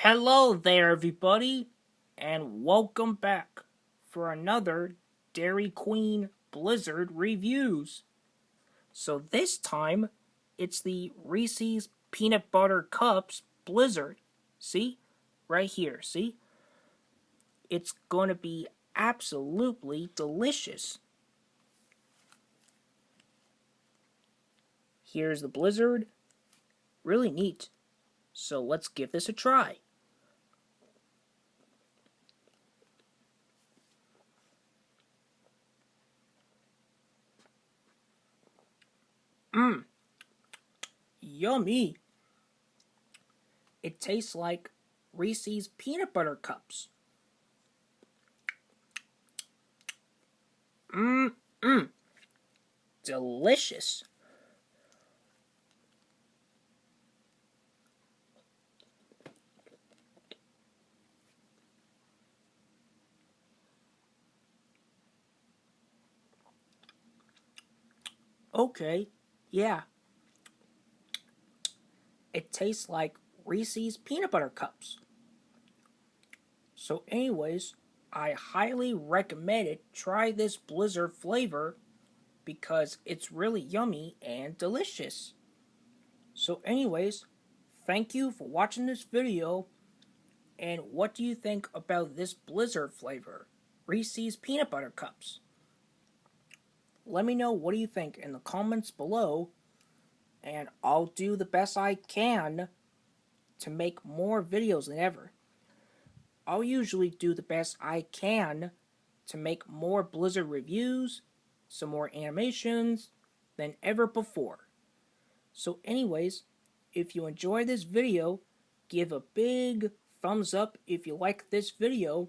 Hello there, everybody, and welcome back for another Dairy Queen Blizzard reviews. So this time, it's the Reese's Peanut Butter Cups Blizzard. See? Right here, see? It's going to be absolutely delicious. Here's the Blizzard. Really neat. So let's give this a try. Mmm, yummy. It tastes like Reese's Peanut Butter Cups. Mmm, delicious. Okay, yeah. It tastes like Reese's Peanut Butter Cups. So anyways, I highly recommend it. Try this Blizzard flavor because it's really yummy and delicious. So anyways, thank you for watching this video. And what do you think about this Blizzard flavor? Reese's Peanut Butter Cups. Let me know what do you think in the comments below. And I'll do the best I can to make more videos than ever. I'll usually do the best I can to make more Blizzard reviews, some more animations than ever before. So anyways, if you enjoy this video, give a big thumbs up if you like this video.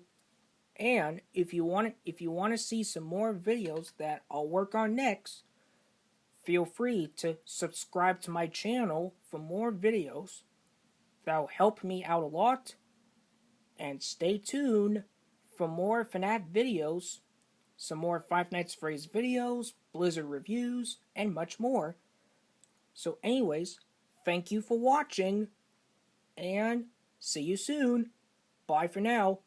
And if you want to see some more videos that I'll work on next, feel free to subscribe to my channel for more videos. That'll help me out a lot. And stay tuned for more FNAF videos, some more Five Nights at Freddy's videos, Blizzard reviews, and much more. So anyways, thank you for watching, and see you soon. Bye for now.